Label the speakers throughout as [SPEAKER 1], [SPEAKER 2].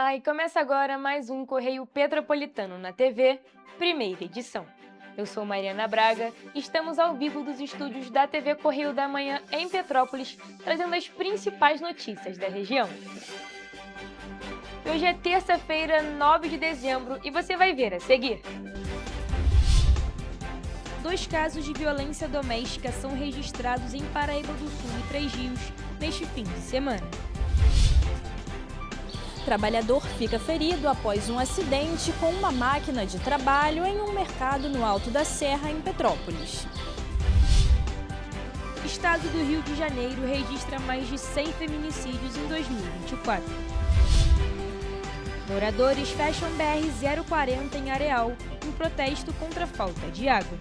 [SPEAKER 1] Olá, e começa agora mais um Correio Petropolitano na TV, primeira edição. Eu sou Mariana Braga e estamos ao vivo dos estúdios da TV Correio da Manhã em Petrópolis, trazendo as principais notícias da região. Hoje é terça-feira, 9 de dezembro, e você vai ver a seguir. 2 casos de violência doméstica são registrados em Paraíba do Sul e Três Rios neste fim de semana.
[SPEAKER 2] Trabalhador fica ferido após um acidente com uma máquina de trabalho em um mercado no Alto da Serra, em Petrópolis.
[SPEAKER 1] Estado do Rio de Janeiro registra mais de 100 feminicídios em 2024. Moradores fecham BR-040 em Areal em protesto contra a falta de água.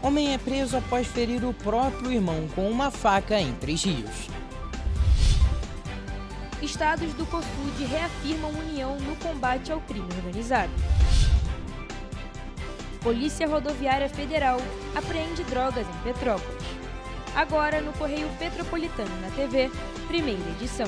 [SPEAKER 3] Homem é preso após ferir o próprio irmão com uma faca em Três Rios.
[SPEAKER 1] Estados do COSUD reafirmam união no combate ao crime organizado. Polícia Rodoviária Federal apreende drogas em Petrópolis. Agora no Correio Petropolitano na TV, primeira edição.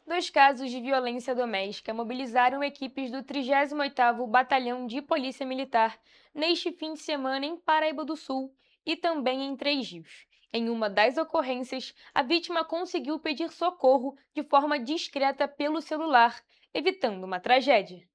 [SPEAKER 1] Dois casos de violência doméstica mobilizaram equipes do 38º Batalhão de Polícia Militar neste fim de semana em Paraíba do Sul e também em Três Rios. Em uma das ocorrências, a vítima conseguiu pedir socorro de forma discreta pelo celular, evitando uma tragédia.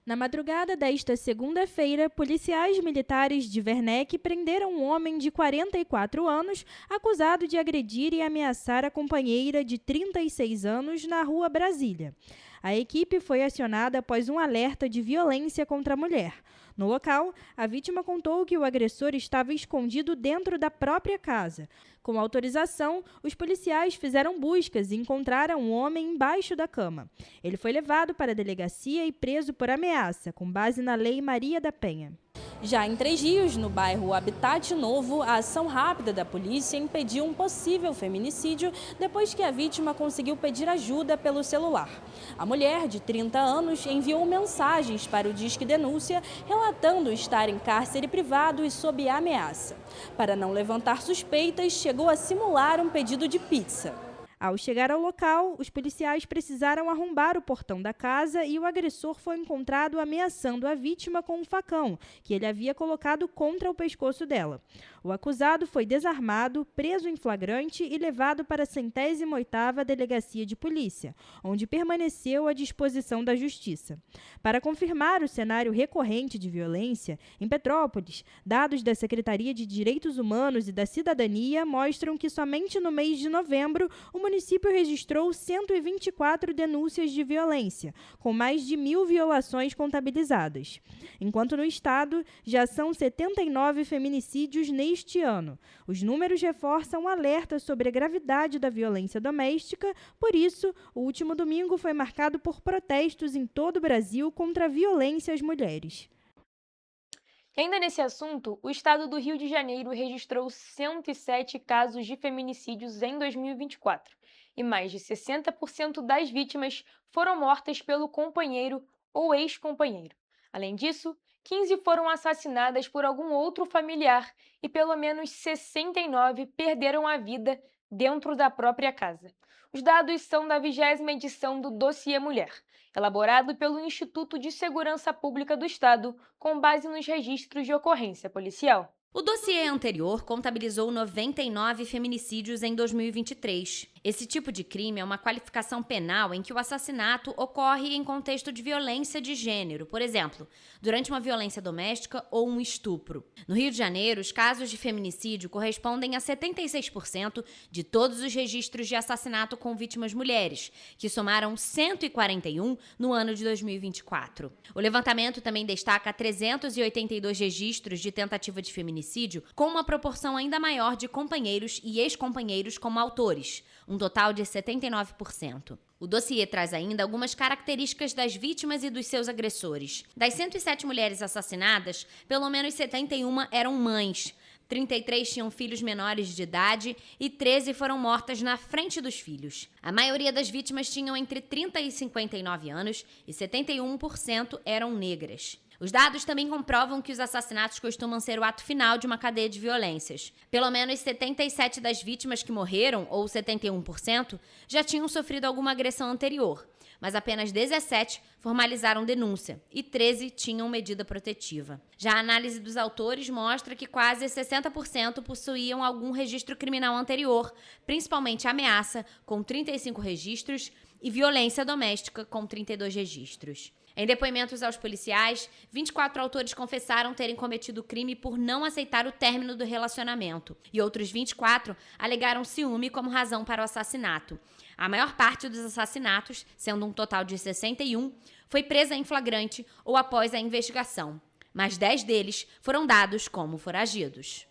[SPEAKER 2] Na madrugada desta segunda-feira, policiais militares de Werneck prenderam um homem de 44 anos acusado de agredir e ameaçar a companheira de 36 anos na rua Brasília. A equipe foi acionada após um alerta de violência contra a mulher. No local, a vítima contou que o agressor estava escondido dentro da própria casa. Com autorização, os policiais fizeram buscas e encontraram um homem embaixo da cama. Ele foi levado para a delegacia e preso por ameaça, com base na Lei Maria da Penha. Já em Três Rios, no bairro Habitat Novo, a ação rápida da polícia impediu um possível feminicídio depois que a vítima conseguiu pedir ajuda pelo celular. A mulher, de 30 anos, enviou mensagens para o Disque Denúncia relatando estar em cárcere privado e sob ameaça. Para não levantar suspeitas, chegou a simular um pedido de pizza. Ao chegar ao local, os policiais precisaram arrombar o portão da casa e o agressor foi encontrado ameaçando a vítima com um facão, que ele havia colocado contra o pescoço dela. O acusado foi desarmado, preso em flagrante e levado para a 108ª Delegacia de Polícia, onde permaneceu à disposição da Justiça. Para confirmar o cenário recorrente de violência, em Petrópolis, dados da Secretaria de Direitos Humanos e da Cidadania mostram que somente no mês de novembro o município registrou 124 denúncias de violência, com mais de 1.000 violações contabilizadas. Enquanto no estado, já são 79 feminicídios neste ano. Os números reforçam o alerta sobre a gravidade da violência doméstica, por isso, o último domingo foi marcado por protestos em todo o Brasil contra a violência às mulheres.
[SPEAKER 1] E ainda nesse assunto, o estado do Rio de Janeiro registrou 107 casos de feminicídios em 2024 e mais de 60% das vítimas foram mortas pelo companheiro ou ex-companheiro. Além disso, 15 foram assassinadas por algum outro familiar e pelo menos 69 perderam a vida dentro da própria casa. Os dados são da 20ª edição do Dossiê Mulher, elaborado pelo Instituto de Segurança Pública do Estado, com base nos registros de ocorrência policial.
[SPEAKER 4] O dossiê anterior contabilizou 99 feminicídios em 2023. Esse tipo de crime é uma qualificação penal em que o assassinato ocorre em contexto de violência de gênero, por exemplo, durante uma violência doméstica ou um estupro. No Rio de Janeiro, os casos de feminicídio correspondem a 76% de todos os registros de assassinato com vítimas mulheres, que somaram 141 no ano de 2024. O levantamento também destaca 382 registros de tentativa de feminicídio, com uma proporção ainda maior de companheiros e ex-companheiros como autores, um total de 79%. O dossiê traz ainda algumas características das vítimas e dos seus agressores. Das 107 mulheres assassinadas, pelo menos 71 eram mães, 33 tinham filhos menores de idade e 13 foram mortas na frente dos filhos. A maioria das vítimas tinham entre 30 e 59 anos e 71% eram negras. Os dados também comprovam que os assassinatos costumam ser o ato final de uma cadeia de violências. Pelo menos 77 das vítimas que morreram, ou 71%, já tinham sofrido alguma agressão anterior, mas apenas 17 formalizaram denúncia e 13 tinham medida protetiva. Já a análise dos autores mostra que quase 60% possuíam algum registro criminal anterior, principalmente ameaça, com 35 registros, e violência doméstica, com 32 registros. Em depoimentos aos policiais, 24 autores confessaram terem cometido o crime por não aceitar o término do relacionamento, e outros 24 alegaram ciúme como razão para o assassinato. A maior parte dos assassinatos, sendo um total de 61, foi presa em flagrante ou após a investigação, mas 10 deles foram dados como foragidos.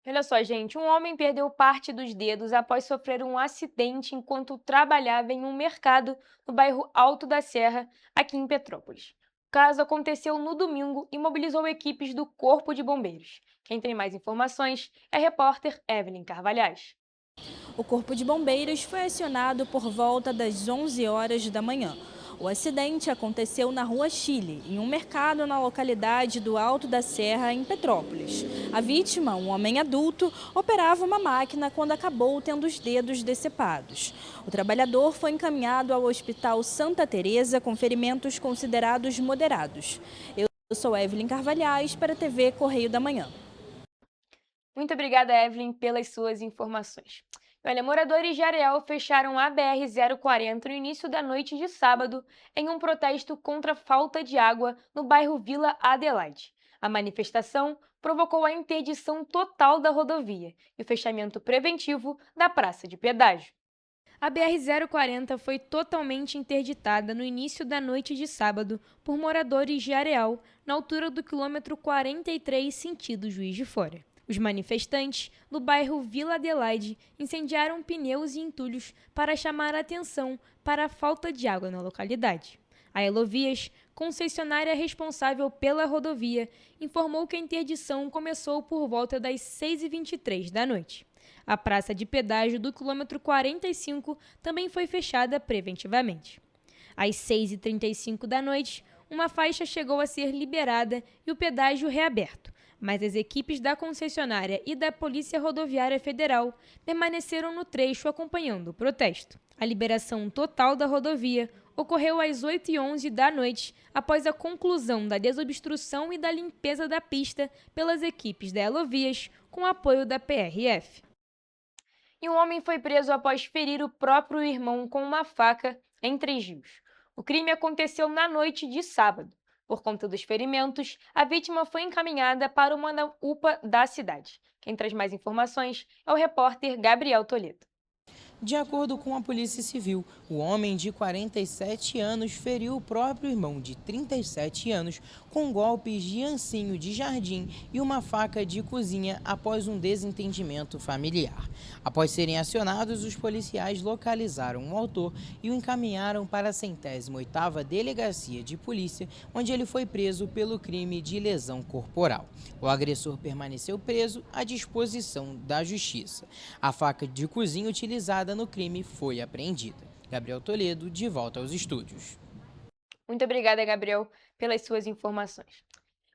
[SPEAKER 1] Olha só, gente, um homem perdeu parte dos dedos após sofrer um acidente enquanto trabalhava em um mercado no bairro Alto da Serra, aqui em Petrópolis. O caso aconteceu no domingo e mobilizou equipes do Corpo de Bombeiros. Quem tem mais informações é a repórter Evelyn Carvalhais.
[SPEAKER 2] O Corpo de Bombeiros foi acionado por volta das 11 horas da manhã. O acidente aconteceu na Rua Chile, em um mercado na localidade do Alto da Serra, em Petrópolis. A vítima, um homem adulto, operava uma máquina quando acabou tendo os dedos decepados. O trabalhador foi encaminhado ao Hospital Santa Teresa com ferimentos considerados moderados. Eu sou Evelyn Carvalhais para a TV Correio da Manhã.
[SPEAKER 1] Muito obrigada, Evelyn, pelas suas informações. Olha, moradores de Areal fecharam a BR-040 no início da noite de sábado em um protesto contra a falta de água no bairro Vila Adelaide. A manifestação provocou a interdição total da rodovia e o fechamento preventivo da praça de pedágio. A BR-040 foi totalmente interditada no início da noite de sábado por moradores de Areal, na altura do quilômetro 43, sentido Juiz de Fora. Os manifestantes do bairro Vila Adelaide incendiaram pneus e entulhos para chamar a atenção para a falta de água na localidade. A Elovias, concessionária responsável pela rodovia, informou que a interdição começou por volta das 6h23 da noite. A praça de pedágio do quilômetro 45 também foi fechada preventivamente. Às 6h35 da noite, uma faixa chegou a ser liberada e o pedágio reaberto, mas as equipes da concessionária e da Polícia Rodoviária Federal permaneceram no trecho acompanhando o protesto. A liberação total da rodovia ocorreu às 8h11 da noite, após a conclusão da desobstrução e da limpeza da pista pelas equipes da Elovias, com apoio da PRF. E um homem foi preso após ferir o próprio irmão com uma faca em Três Rios. O crime aconteceu na noite de sábado. Por conta dos ferimentos, a vítima foi encaminhada para uma UPA da cidade. Quem traz mais informações é o repórter Gabriel Toledo.
[SPEAKER 3] De acordo com a Polícia Civil, o homem de 47 anos feriu o próprio irmão de 37 anos com golpes de ancinho de jardim e uma faca de cozinha após um desentendimento familiar. Após serem acionados, os policiais localizaram o autor e o encaminharam para a 108ª Delegacia de Polícia, onde ele foi preso pelo crime de lesão corporal. O agressor permaneceu preso à disposição da Justiça. A faca de cozinha utilizada no crime foi apreendida. Gabriel Toledo, de volta aos estúdios.
[SPEAKER 1] Muito obrigada, Gabriel, pelas suas informações.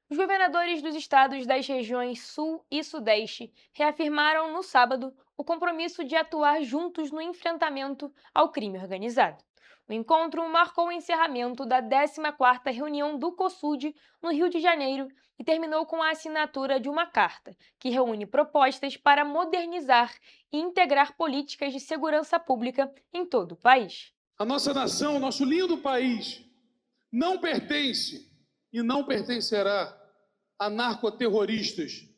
[SPEAKER 1] Os governadores dos estados das regiões Sul e Sudeste reafirmaram no sábado o compromisso de atuar juntos no enfrentamento ao crime organizado. O encontro marcou o encerramento da 14ª reunião do COSUD no Rio de Janeiro e terminou com a assinatura de uma carta que reúne propostas para modernizar e integrar políticas de segurança pública em todo o país.
[SPEAKER 5] A nossa nação, nosso lindo país, não pertence e não pertencerá a narcoterroristas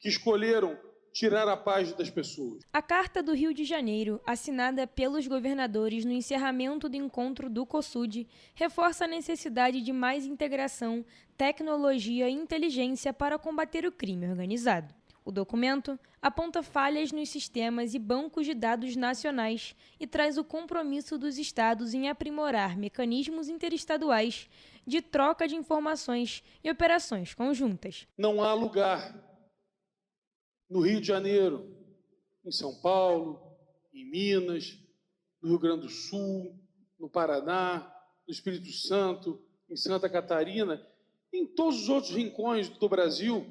[SPEAKER 5] que escolheram tirar a paz das pessoas.
[SPEAKER 1] A Carta do Rio de Janeiro, assinada pelos governadores no encerramento do encontro do COSUD, reforça a necessidade de mais integração, tecnologia e inteligência para combater o crime organizado. O documento aponta falhas nos sistemas e bancos de dados nacionais e traz o compromisso dos estados em aprimorar mecanismos interestaduais de troca de informações e operações conjuntas.
[SPEAKER 5] Não há lugar no Rio de Janeiro, em São Paulo, em Minas, no Rio Grande do Sul, no Paraná, no Espírito Santo, em Santa Catarina, em todos os outros rincões do Brasil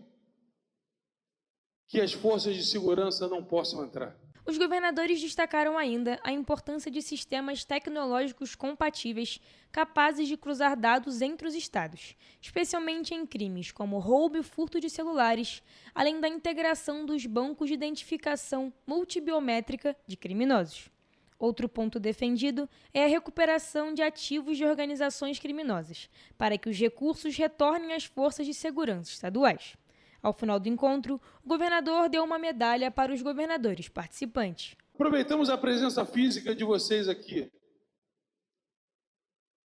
[SPEAKER 5] que as forças de segurança não possam entrar.
[SPEAKER 1] Os governadores destacaram ainda a importância de sistemas tecnológicos compatíveis capazes de cruzar dados entre os estados, especialmente em crimes como roubo e furto de celulares, além da integração dos bancos de identificação multibiométrica de criminosos. Outro ponto defendido é a recuperação de ativos de organizações criminosas, para que os recursos retornem às forças de segurança estaduais. Ao final do encontro, o governador deu uma medalha para os governadores participantes.
[SPEAKER 5] Aproveitamos a presença física de vocês aqui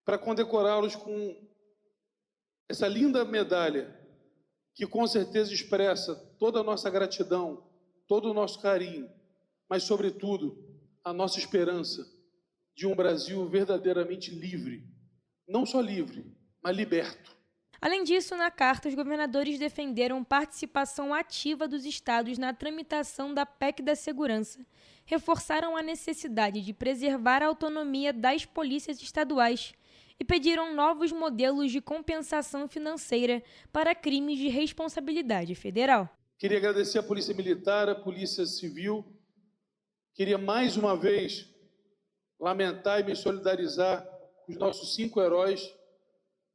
[SPEAKER 5] para condecorá-los com essa linda medalha, que com certeza expressa toda a nossa gratidão, todo o nosso carinho, mas, sobretudo, a nossa esperança de um Brasil verdadeiramente livre. Não só livre, mas liberto.
[SPEAKER 1] Além disso, na carta, os governadores defenderam participação ativa dos estados na tramitação da PEC da segurança, reforçaram a necessidade de preservar a autonomia das polícias estaduais e pediram novos modelos de compensação financeira para crimes de responsabilidade federal.
[SPEAKER 5] Queria agradecer à Polícia Militar, à Polícia Civil. Queria mais uma vez lamentar e me solidarizar com os nossos 5 heróis,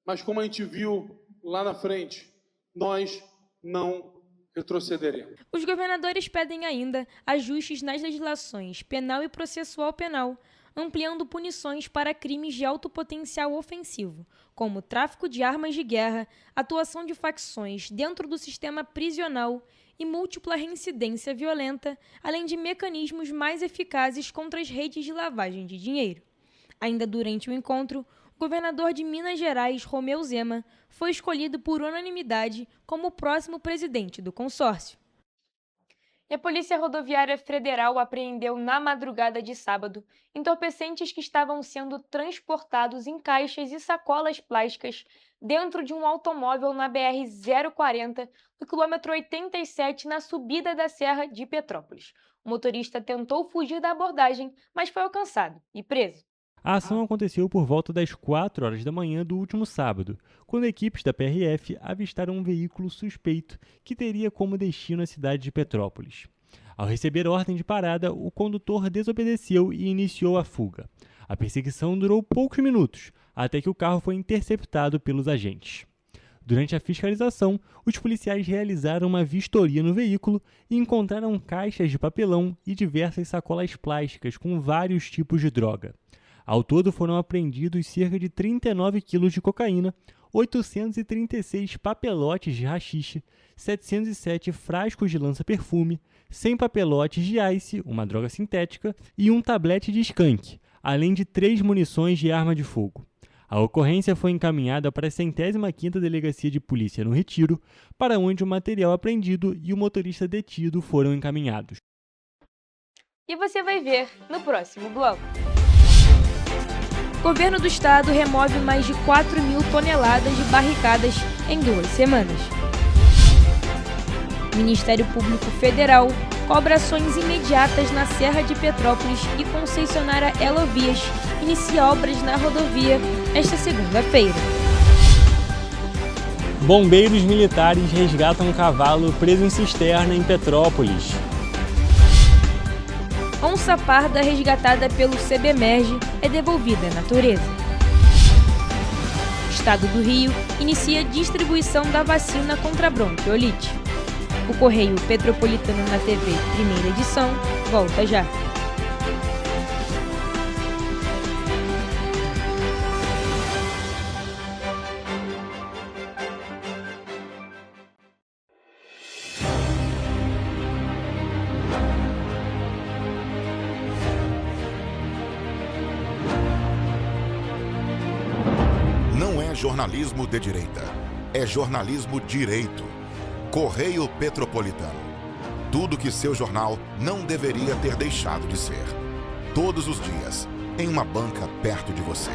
[SPEAKER 5] mas como a gente viu lá na frente, nós não retrocederemos.
[SPEAKER 1] Os governadores pedem ainda ajustes nas legislações penal e processual penal, ampliando punições para crimes de alto potencial ofensivo, como tráfico de armas de guerra, atuação de facções dentro do sistema prisional e múltipla reincidência violenta, além de mecanismos mais eficazes contra as redes de lavagem de dinheiro. Ainda durante o encontro, o governador de Minas Gerais, Romeu Zema, foi escolhido por unanimidade como o próximo presidente do consórcio. E a Polícia Rodoviária Federal apreendeu na madrugada de sábado entorpecentes que estavam sendo transportados em caixas e sacolas plásticas dentro de um automóvel na BR-040, no quilômetro 87, na subida da Serra de Petrópolis. O motorista tentou fugir da abordagem, mas foi alcançado e preso.
[SPEAKER 6] A ação aconteceu por volta das 4 horas da manhã do último sábado, quando equipes da PRF avistaram um veículo suspeito que teria como destino a cidade de Petrópolis. Ao receber ordem de parada, o condutor desobedeceu e iniciou a fuga. A perseguição durou poucos minutos, até que o carro foi interceptado pelos agentes. Durante a fiscalização, os policiais realizaram uma vistoria no veículo e encontraram caixas de papelão e diversas sacolas plásticas com vários tipos de droga. Ao todo foram apreendidos cerca de 39 quilos de cocaína, 836 papelotes de haxixe, 707 frascos de lança-perfume, 100 papelotes de ice, uma droga sintética, e um tablete de skunk, além de 3 munições de arma de fogo. A ocorrência foi encaminhada para a 105ª Delegacia de Polícia no Retiro, para onde o material apreendido e o motorista detido foram encaminhados.
[SPEAKER 1] E você vai ver no próximo bloco. O governo do estado remove mais de 4.000 toneladas de barricadas em 2 semanas. O Ministério Público Federal cobra ações imediatas na Serra de Petrópolis e concessionária Elovias inicia obras na rodovia esta segunda-feira.
[SPEAKER 6] Bombeiros militares resgatam um cavalo preso em cisterna em Petrópolis.
[SPEAKER 1] Onça parda resgatada pelo CBMERGE é devolvida à natureza. O Estado do Rio inicia distribuição da vacina contra a bronquiolite. O Correio Petropolitano na TV, primeira edição, volta já.
[SPEAKER 7] Não é jornalismo de direita, é jornalismo direito. Correio Petropolitano. Tudo que seu jornal não deveria ter deixado de ser. Todos os dias, em uma banca perto de você.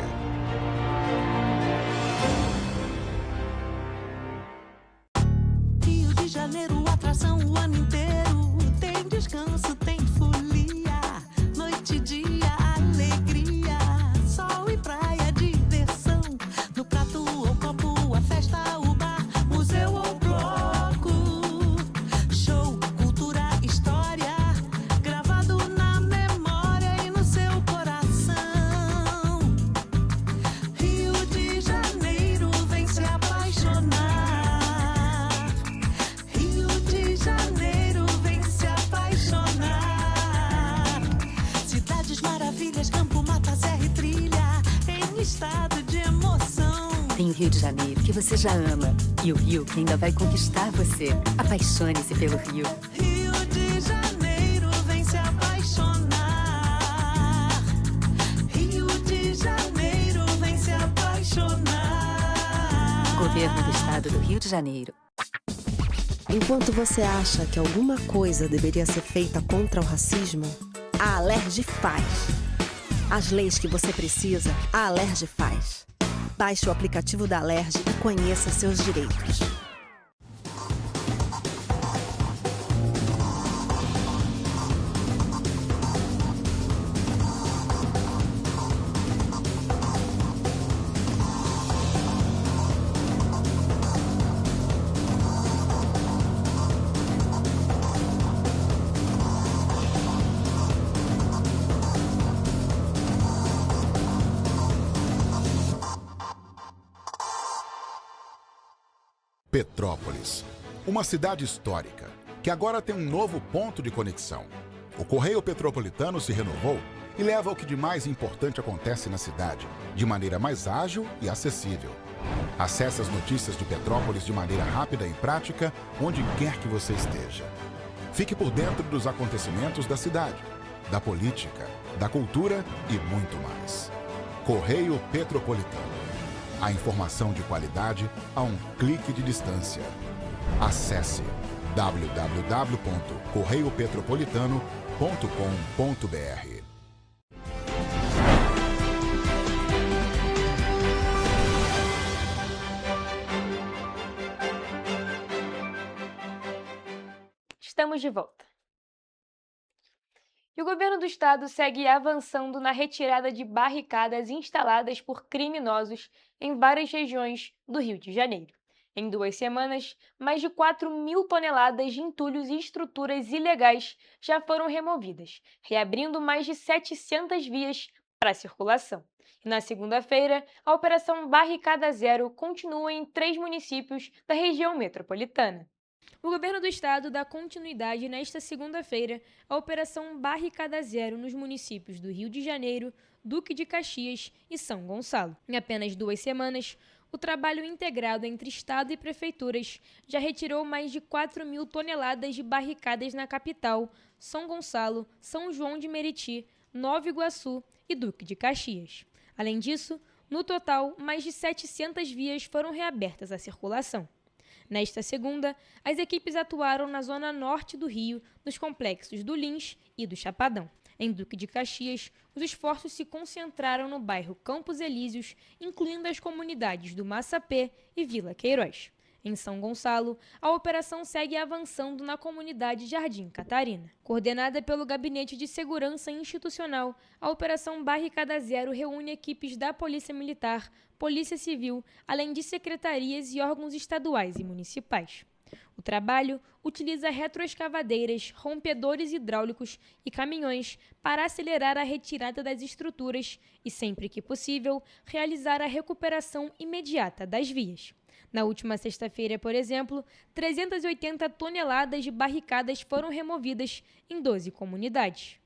[SPEAKER 8] Rio de Janeiro, atração o ano inteiro. Tem descanso, tem folia. Noite e dia, alegria. Sol e praia, diversão. No prato, o copo, a festa, o bar. praias, campo, mata, serra e trilha, em estado de emoção.
[SPEAKER 9] Tem o Rio de Janeiro, que você já ama, e o Rio, que ainda vai conquistar você. Apaixone-se pelo Rio.
[SPEAKER 8] Rio de Janeiro, vem se apaixonar. Rio de Janeiro, vem se apaixonar.
[SPEAKER 9] Governo do Estado do Rio de Janeiro.
[SPEAKER 10] Enquanto você acha que alguma coisa deveria ser feita contra o racismo, a Alerj faz. As leis que você precisa, a Alerj faz. Baixe o aplicativo da Alerj e conheça seus direitos.
[SPEAKER 7] Petrópolis, uma cidade histórica, que agora tem um novo ponto de conexão. O Correio Petropolitano se renovou e leva o que de mais importante acontece na cidade, de maneira mais ágil e acessível. Acesse as notícias de Petrópolis de maneira rápida e prática, onde quer que você esteja. Fique por dentro dos acontecimentos da cidade, da política, da cultura e muito mais. Correio Petropolitano. A informação de qualidade a um clique de distância. Acesse www.correiopetropolitano.com.br.
[SPEAKER 1] Estamos de volta. E o governo do estado segue avançando na retirada de barricadas instaladas por criminosos em várias regiões do Rio de Janeiro. Em 2 semanas, mais de 4.000 toneladas de entulhos e estruturas ilegais já foram removidas, reabrindo mais de 700 vias para circulação. E na segunda-feira, a Operação Barricada Zero continua em 3 municípios da região metropolitana. O governo do estado dá continuidade nesta segunda-feira à Operação Barricada Zero nos municípios do Rio de Janeiro, Duque de Caxias e São Gonçalo. Em apenas 2 semanas, o trabalho integrado entre estado e prefeituras já retirou mais de 4.000 toneladas de barricadas na capital, São Gonçalo, São João de Meriti, Nova Iguaçu e Duque de Caxias. Além disso, no total, mais de 700 vias foram reabertas à circulação. Nesta segunda, as equipes atuaram na zona norte do Rio, nos complexos do Lins e do Chapadão. Em Duque de Caxias, os esforços se concentraram no bairro Campos Elíseos, incluindo as comunidades do Massapê e Vila Queiroz. Em São Gonçalo, a operação segue avançando na comunidade Jardim Catarina. Coordenada pelo Gabinete de Segurança Institucional, a Operação Barricada Zero reúne equipes da Polícia Militar, Polícia Civil, além de secretarias e órgãos estaduais e municipais. O trabalho utiliza retroescavadeiras, rompedores hidráulicos e caminhões para acelerar a retirada das estruturas e, sempre que possível, realizar a recuperação imediata das vias. Na última sexta-feira, por exemplo, 380 toneladas de barricadas foram removidas em 12 comunidades.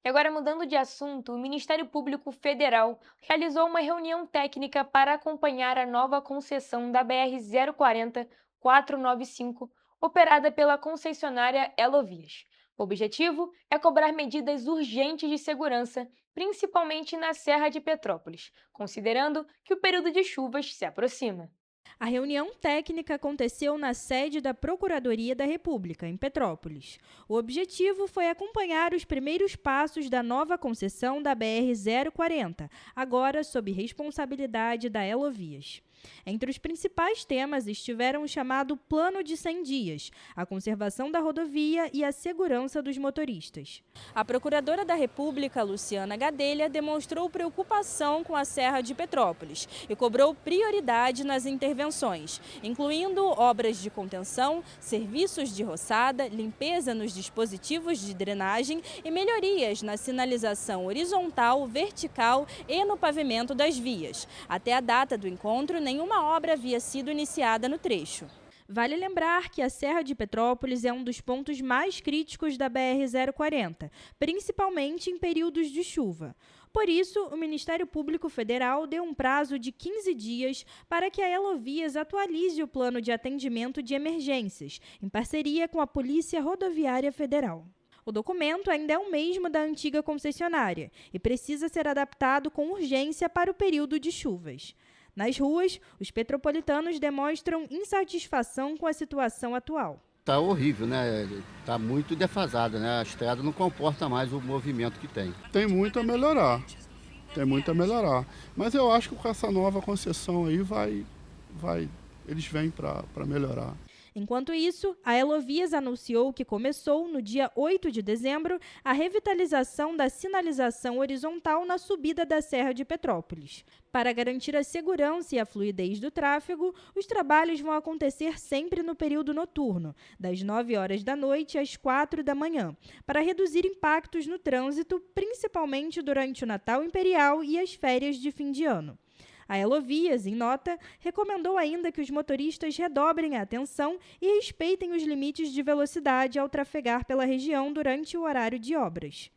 [SPEAKER 1] E agora, mudando de assunto, o Ministério Público Federal realizou uma reunião técnica para acompanhar a nova concessão da BR-040-495, operada pela concessionária Elovias. O objetivo é cobrar medidas urgentes de segurança, principalmente na Serra de Petrópolis, considerando que o período de chuvas se aproxima.
[SPEAKER 2] A reunião técnica aconteceu na sede da Procuradoria da República, em Petrópolis. O objetivo foi acompanhar os primeiros passos da nova concessão da BR-040, agora sob responsabilidade da Elovias. Entre os principais temas estiveram o chamado Plano de 100 Dias, a conservação da rodovia e a segurança dos motoristas. A Procuradora da República, Luciana Gadelha, demonstrou preocupação com a Serra de Petrópolis e cobrou prioridade nas intervenções, incluindo obras de contenção, serviços de roçada, limpeza nos dispositivos de drenagem e melhorias na sinalização horizontal, vertical e no pavimento das vias. Até a data do encontro, nenhuma obra havia sido iniciada no trecho. Vale lembrar que a Serra de Petrópolis é um dos pontos mais críticos da BR-040, principalmente em períodos de chuva. Por isso, o Ministério Público Federal deu um prazo de 15 dias para que a Elovias atualize o plano de atendimento de emergências, em parceria com a Polícia Rodoviária Federal. O documento ainda é o mesmo da antiga concessionária e precisa ser adaptado com urgência para o período de chuvas. Nas ruas, os petropolitanos demonstram insatisfação com a situação atual.
[SPEAKER 11] Está horrível, né? Está muito defasada, né? A estrada não comporta mais o movimento que tem.
[SPEAKER 12] Tem muito a melhorar, Mas eu acho que com essa nova concessão aí eles vêm para melhorar.
[SPEAKER 2] Enquanto isso, a Elovias anunciou que começou, no dia 8 de dezembro, a revitalização da sinalização horizontal na subida da Serra de Petrópolis. Para garantir a segurança e a fluidez do tráfego, os trabalhos vão acontecer sempre no período noturno, das 9 horas da noite às 4 da manhã, para reduzir impactos no trânsito, principalmente durante o Natal Imperial e as férias de fim de ano. A Elovias, em nota, recomendou ainda que os motoristas redobrem a atenção e respeitem os limites de velocidade ao trafegar pela região durante o horário de obras.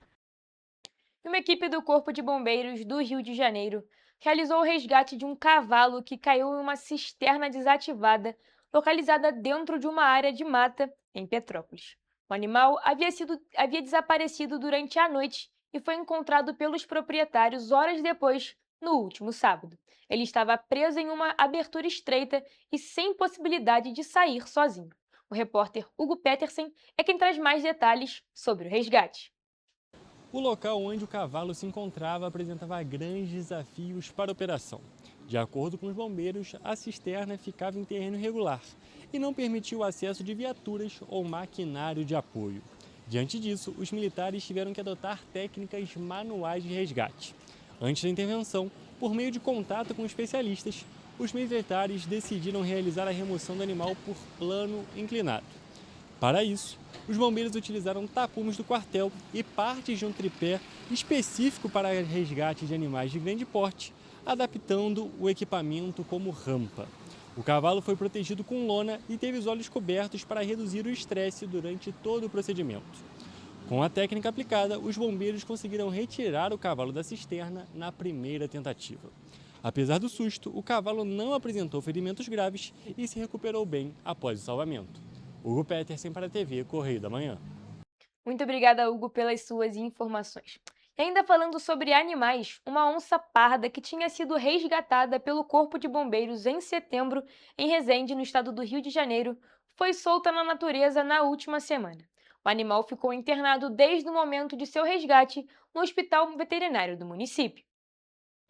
[SPEAKER 1] Uma equipe do Corpo de Bombeiros do Rio de Janeiro realizou o resgate de um cavalo que caiu em uma cisterna desativada, localizada dentro de uma área de mata em Petrópolis. O animal havia desaparecido durante a noite e foi encontrado pelos proprietários horas depois, no último sábado. Ele estava preso em uma abertura estreita e sem possibilidade de sair sozinho. O repórter Hugo Petersen é quem traz mais detalhes sobre o resgate.
[SPEAKER 6] O local onde o cavalo se encontrava apresentava grandes desafios para a operação. De acordo com os bombeiros, a cisterna ficava em terreno irregular e não permitia o acesso de viaturas ou maquinário de apoio. Diante disso, os militares tiveram que adotar técnicas manuais de resgate. Antes da intervenção, por meio de contato com especialistas, os militares decidiram realizar a remoção do animal por plano inclinado. Para isso, os bombeiros utilizaram tapumes do quartel e partes de um tripé específico para resgate de animais de grande porte, adaptando o equipamento como rampa. O cavalo foi protegido com lona e teve os olhos cobertos para reduzir o estresse durante todo o procedimento. Com a técnica aplicada, os bombeiros conseguiram retirar o cavalo da cisterna na primeira tentativa. Apesar do susto, o cavalo não apresentou ferimentos graves e se recuperou bem após o salvamento. Hugo Petersen para a TV Correio da Manhã.
[SPEAKER 1] Muito obrigada, Hugo, pelas suas informações. E ainda falando sobre animais, uma onça parda que tinha sido resgatada pelo Corpo de Bombeiros em setembro, em Resende, no estado do Rio de Janeiro, foi solta na natureza na última semana. O animal ficou internado desde o momento de seu resgate no hospital veterinário do município.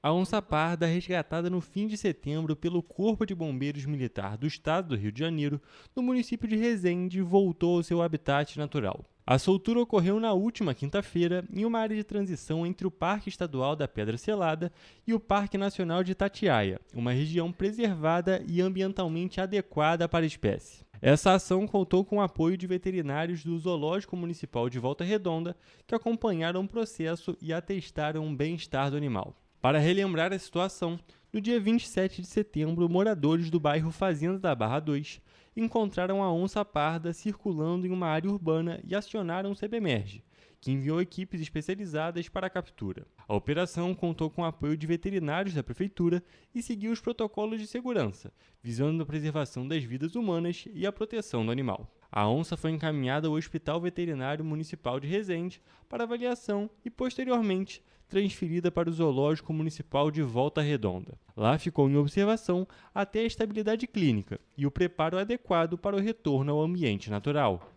[SPEAKER 6] A onça parda, resgatada no fim de setembro pelo Corpo de Bombeiros Militar do Estado do Rio de Janeiro, no município de Resende, voltou ao seu habitat natural. A soltura ocorreu na última quinta-feira em uma área de transição entre o Parque Estadual da Pedra Selada e o Parque Nacional de Itatiaia, uma região preservada e ambientalmente adequada para a espécie. Essa ação contou com o apoio de veterinários do Zoológico Municipal de Volta Redonda, que acompanharam o processo e atestaram o bem-estar do animal. Para relembrar a situação, no dia 27 de setembro, moradores do bairro Fazenda da Barra 2 encontraram a onça parda circulando em uma área urbana e acionaram o CEBEMERGE, que enviou equipes especializadas para a captura. A operação contou com o apoio de veterinários da prefeitura e seguiu os protocolos de segurança, visando a preservação das vidas humanas e a proteção do animal. A onça foi encaminhada ao Hospital Veterinário Municipal de Resende para avaliação e, posteriormente, transferida para o Zoológico Municipal de Volta Redonda. Lá ficou em observação até a estabilidade clínica e o preparo adequado para o retorno ao ambiente natural.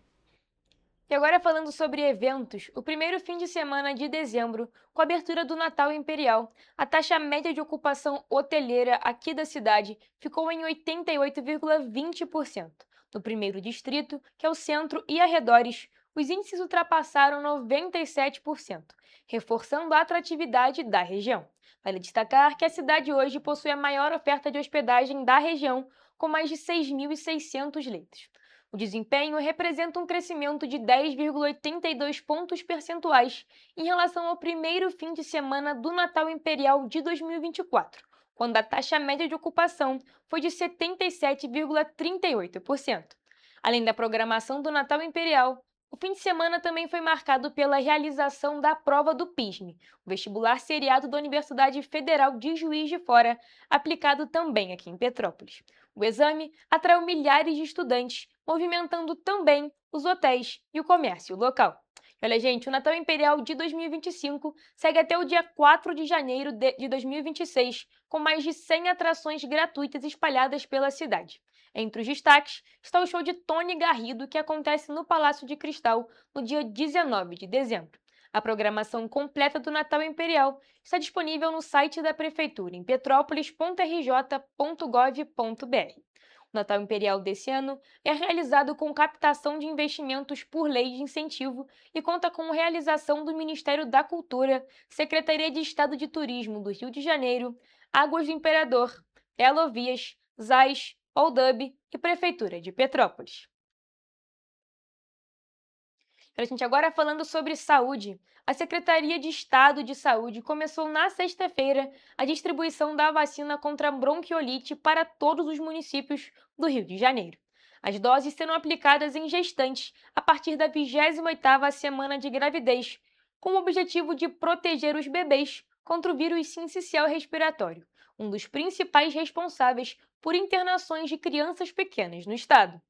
[SPEAKER 1] E agora falando sobre eventos, o primeiro fim de semana de dezembro, com a abertura do Natal Imperial, a taxa média de ocupação hoteleira aqui da cidade ficou em 88,20%. No primeiro distrito, que é o centro e arredores, os índices ultrapassaram 97%, reforçando a atratividade da região. Vale destacar que a cidade hoje possui a maior oferta de hospedagem da região, com mais de 6.600 leitos. O desempenho representa um crescimento de 10,82 pontos percentuais em relação ao primeiro fim de semana do Natal Imperial de 2024, quando a taxa média de ocupação foi de 77,38%. Além da programação do Natal Imperial, o fim de semana também foi marcado pela realização da prova do PISM, o vestibular seriado da Universidade Federal de Juiz de Fora, aplicado também aqui em Petrópolis. O exame atraiu milhares de estudantes, movimentando também os hotéis e o comércio local. Olha, gente, o Natal Imperial de 2025 segue até o dia 4 de janeiro de 2026, com mais de 100 atrações gratuitas espalhadas pela cidade. Entre os destaques está o show de Tony Garrido, que acontece no Palácio de Cristal no dia 19 de dezembro. A programação completa do Natal Imperial está disponível no site da Prefeitura em petrópolis.rj.gov.br. O Natal Imperial desse ano é realizado com captação de investimentos por lei de incentivo e conta com a realização do Ministério da Cultura, Secretaria de Estado de Turismo do Rio de Janeiro, Águas do Imperador, Elovias, ZAIS, Oldub e Prefeitura de Petrópolis. A gente agora falando sobre saúde, a Secretaria de Estado de Saúde começou na sexta-feira a distribuição da vacina contra a bronquiolite para todos os municípios do Rio de Janeiro. As doses serão aplicadas em gestantes a partir da 28ª semana de gravidez, com o objetivo de proteger os bebês contra o vírus sincicial respiratório, um dos principais responsáveis por internações de crianças pequenas no estado.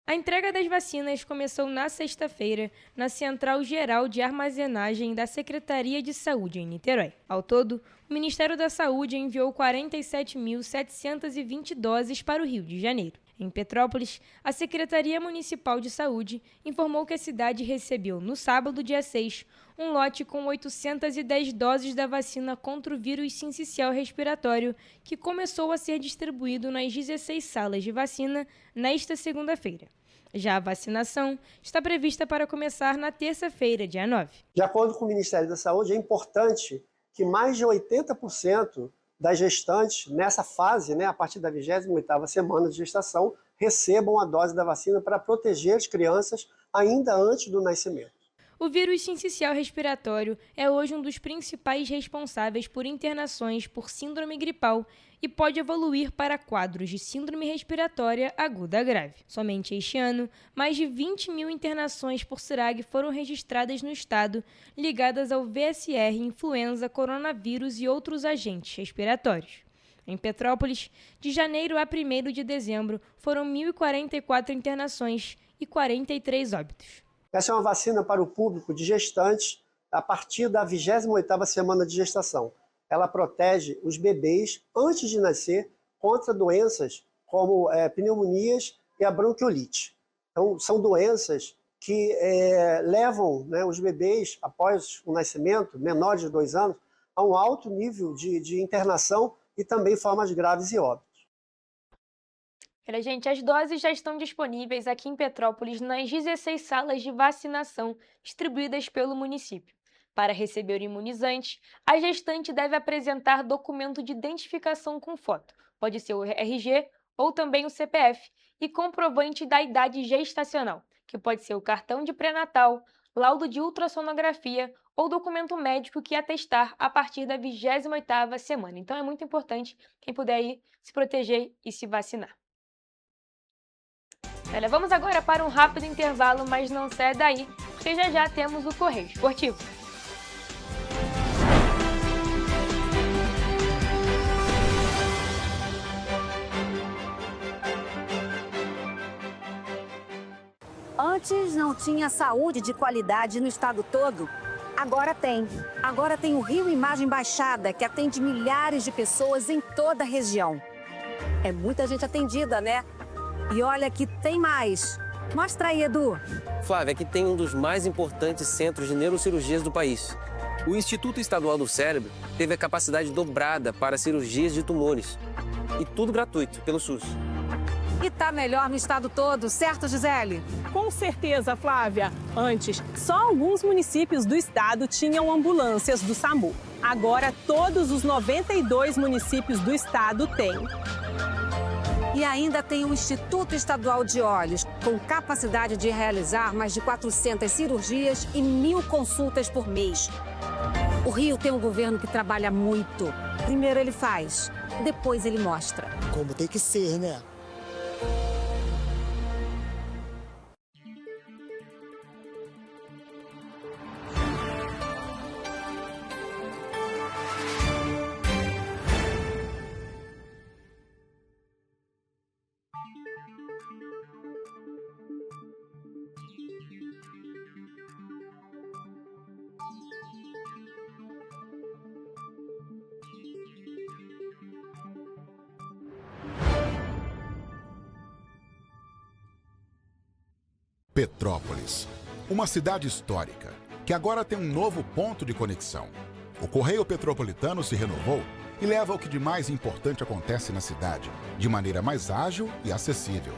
[SPEAKER 1] A entrega das vacinas começou na sexta-feira na Central Geral de Armazenagem da Secretaria de Saúde em Niterói. Ao todo, o Ministério da Saúde enviou 47.720 doses para o Rio de Janeiro. Em Petrópolis, a Secretaria Municipal de Saúde informou que a cidade recebeu, no sábado, dia 6, um lote com 810 doses da vacina contra o vírus sincicial respiratório, que começou a ser distribuído nas 16 salas de vacina nesta segunda-feira. Já a vacinação está prevista para começar na terça-feira, dia 9.
[SPEAKER 13] De acordo com o Ministério da Saúde, é importante que mais de 80% das gestantes nessa fase, a partir da 28ª semana de gestação, recebam a dose da vacina para proteger as crianças ainda antes do nascimento.
[SPEAKER 1] O vírus sincicial respiratório é hoje um dos principais responsáveis por internações por síndrome gripal e pode evoluir para quadros de síndrome respiratória aguda grave. Somente este ano, mais de 20 mil internações por SIRAG foram registradas no estado, ligadas ao VSR, influenza, coronavírus e outros agentes respiratórios. Em Petrópolis, de janeiro a 1º de dezembro, foram 1.044 internações e 43 óbitos.
[SPEAKER 13] Essa é uma vacina para o público de gestantes a partir da 28ª semana de gestação. Ela protege os bebês antes de nascer contra doenças como pneumonias e a bronquiolite. Então, são doenças que levam os bebês, após o nascimento, menores de 2 anos, a um alto nível de internação e também formas graves e óbitos.
[SPEAKER 1] Olha, gente, as doses já estão disponíveis aqui em Petrópolis nas 16 salas de vacinação distribuídas pelo município. Para receber o imunizante, a gestante deve apresentar documento de identificação com foto, pode ser o RG ou também o CPF, e comprovante da idade gestacional, que pode ser o cartão de pré-natal, laudo de ultrassonografia ou documento médico que atestar a partir da 28ª semana. Então é muito importante quem puder ir se proteger e se vacinar. Olha, vamos agora para um rápido intervalo, mas não sai daí, porque já temos o Correio Esportivo.
[SPEAKER 14] Antes não tinha saúde de qualidade no estado todo. Agora tem. Agora tem o Rio Imagem Baixada, que atende milhares de pessoas em toda a região. É muita gente atendida, né? E olha que tem mais. Mostra aí, Edu.
[SPEAKER 15] Flávia, aqui tem um dos mais importantes centros de neurocirurgias do país. O Instituto Estadual do Cérebro teve a capacidade dobrada para cirurgias de tumores. E tudo gratuito, pelo SUS.
[SPEAKER 14] E tá melhor no estado todo, certo, Gisele?
[SPEAKER 16] Com certeza, Flávia. Antes, só alguns municípios do estado tinham ambulâncias do SAMU. Agora, todos os 92 municípios do estado têm.
[SPEAKER 14] E ainda tem o Instituto Estadual de Olhos, com capacidade de realizar mais de 400 cirurgias e 1.000 consultas por mês. O Rio tem um governo que trabalha muito Primeiro ele faz, depois ele mostra.
[SPEAKER 17] Como tem que ser, né?
[SPEAKER 7] Petrópolis, uma cidade histórica, que agora tem um novo ponto de conexão. O Correio Petropolitano se renovou e leva o que de mais importante acontece na cidade, de maneira mais ágil e acessível.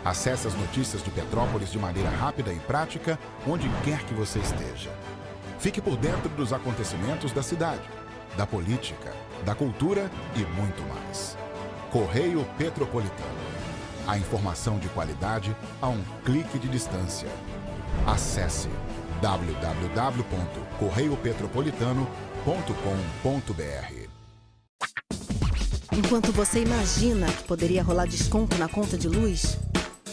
[SPEAKER 7] Acesse as notícias de Petrópolis de maneira rápida e prática, onde quer que você esteja. Fique por dentro dos acontecimentos da cidade, da política, da cultura e muito mais. Correio Petropolitano. A informação de qualidade a um clique de distância. Acesse www.correiopetropolitano.com.br.
[SPEAKER 10] Enquanto você imagina que poderia rolar desconto na conta de luz,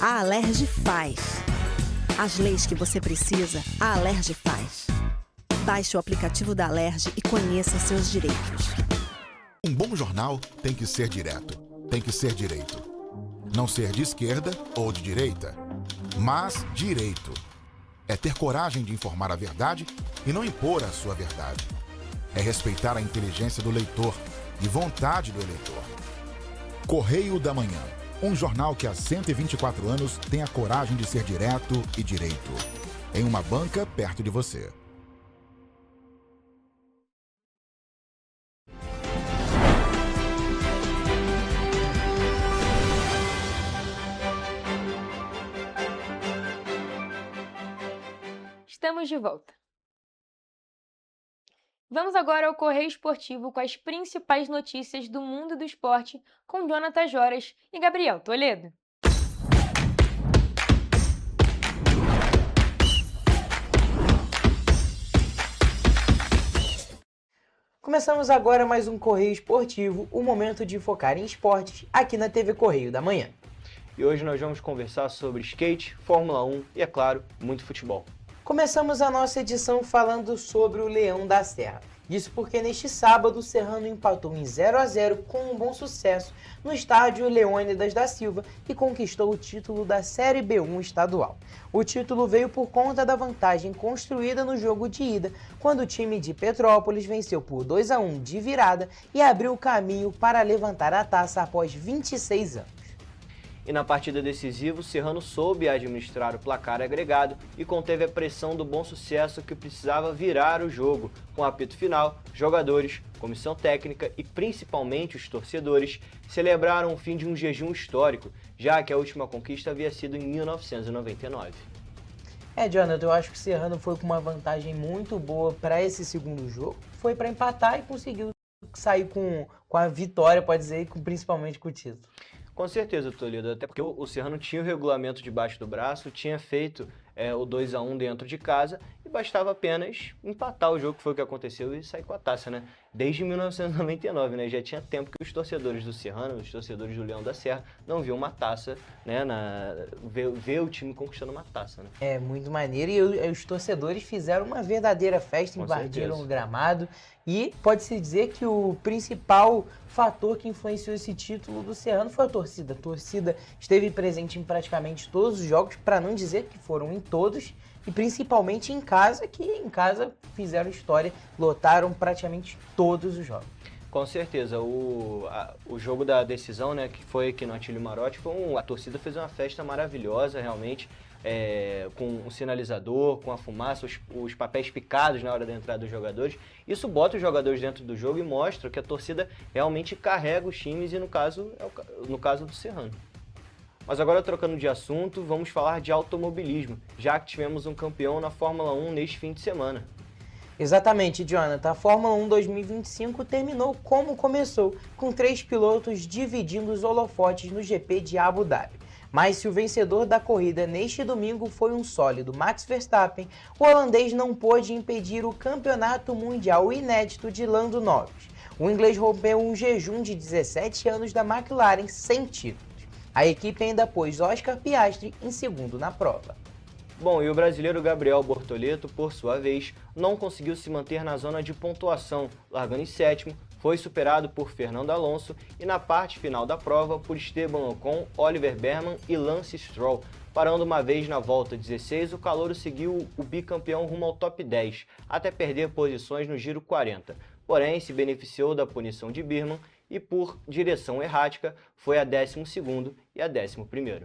[SPEAKER 10] a Alerj faz. As leis que você precisa, a Alerj faz. Baixe o aplicativo da Alerj e conheça seus direitos.
[SPEAKER 7] Um bom jornal tem que ser direto, tem que ser direito. Não ser de esquerda ou de direita, mas direito. É ter coragem de informar a verdade e não impor a sua verdade. É respeitar a inteligência do leitor e vontade do eleitor. Correio da Manhã, um jornal que há 124 anos tem a coragem de ser direto e direito. Em uma banca perto de você.
[SPEAKER 1] Estamos de volta. Vamos agora ao Correio Esportivo com as principais notícias do mundo do esporte com Jonathan Joras e Gabriel Toledo.
[SPEAKER 3] Começamos agora mais um Correio Esportivo, o momento de focar em esportes aqui na TV Correio da Manhã.
[SPEAKER 18] E hoje nós vamos conversar sobre skate, Fórmula 1 e, é claro, muito futebol.
[SPEAKER 3] Começamos a nossa edição falando sobre o Leão da Serra. Isso porque neste sábado o Serrano empatou em 0-0 com um bom sucesso no estádio Leônidas da Silva e conquistou o título da Série B1 estadual. O título veio por conta da vantagem construída no jogo de ida, quando o time de Petrópolis venceu por 2-1 de virada e abriu o caminho para levantar a taça após 26 anos.
[SPEAKER 18] E na partida decisiva, o Serrano soube administrar o placar agregado e conteve a pressão do bom sucesso que precisava virar o jogo. Com o apito final, jogadores, comissão técnica e principalmente os torcedores celebraram o fim de um jejum histórico, já que a última conquista havia sido em 1999.
[SPEAKER 3] Jonathan, eu acho que o Serrano foi com uma vantagem muito boa para esse segundo jogo. Foi para empatar e conseguiu sair com a vitória, pode dizer, e principalmente com o título.
[SPEAKER 18] Com certeza, Toledo, até porque o Serrano tinha o regulamento debaixo do braço, tinha feito o 2-1 dentro de casa e bastava apenas empatar o jogo, que foi o que aconteceu, e sair com a taça, né? Desde 1999, né? Já tinha tempo que os torcedores do Serrano, os torcedores do Leão da Serra, não viam uma taça, né? Ver o time conquistando uma taça, né?
[SPEAKER 3] É, muito maneiro, e os torcedores fizeram uma verdadeira festa, invadiram o gramado, e pode-se dizer que o principal fator que influenciou esse título do Serrano foi a torcida. A torcida esteve presente em praticamente todos os jogos, para não dizer que foram em todos, e principalmente em casa, que em casa fizeram história, lotaram praticamente todos os jogos.
[SPEAKER 18] Com certeza, o jogo da decisão, né, que foi aqui no Atílio Marotti, a torcida fez uma festa maravilhosa, realmente, com o sinalizador, com a fumaça, os papéis picados na hora da entrada dos jogadores. Isso bota os jogadores dentro do jogo e mostra que a torcida realmente carrega os times, e no caso do Serrano. Mas agora, trocando de assunto, vamos falar de automobilismo, já que tivemos um campeão na Fórmula 1 neste fim de semana.
[SPEAKER 3] Exatamente, Jonathan. A Fórmula 1 2025 terminou como começou, com 3 pilotos dividindo os holofotes no GP de Abu Dhabi. Mas se o vencedor da corrida neste domingo foi um sólido Max Verstappen, o holandês não pôde impedir o campeonato mundial inédito de Lando Norris. O inglês rompeu um jejum de 17 anos da McLaren sem títulos. A equipe ainda pôs Oscar Piastri em segundo na prova.
[SPEAKER 18] Bom, e o brasileiro Gabriel Bortoleto, por sua vez, não conseguiu se manter na zona de pontuação, largando em sétimo, foi superado por Fernando Alonso e na parte final da prova por Esteban Ocon, Oliver Berman e Lance Stroll. Parando uma vez na volta 16, o calouro seguiu o bicampeão rumo ao top 10, até perder posições no giro 40. Porém, se beneficiou da punição de Birman e, por direção errática, foi a 12º e a 11º.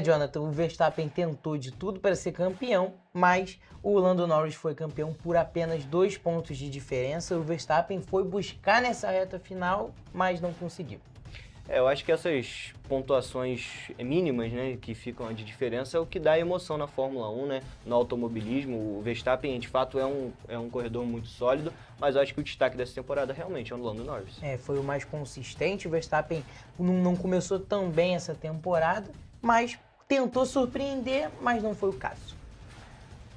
[SPEAKER 3] Jonathan, o Verstappen tentou de tudo para ser campeão, mas o Lando Norris foi campeão por apenas 2 pontos de diferença. O Verstappen foi buscar nessa reta final, mas não conseguiu.
[SPEAKER 18] Eu acho que essas pontuações mínimas, né, que ficam de diferença é o que dá emoção na Fórmula 1, né, no automobilismo. O Verstappen, de fato, é um corredor muito sólido, mas eu acho que o destaque dessa temporada realmente é o Lando Norris.
[SPEAKER 3] Foi o mais consistente. O Verstappen não começou tão bem essa temporada, mas tentou surpreender, mas não foi o caso.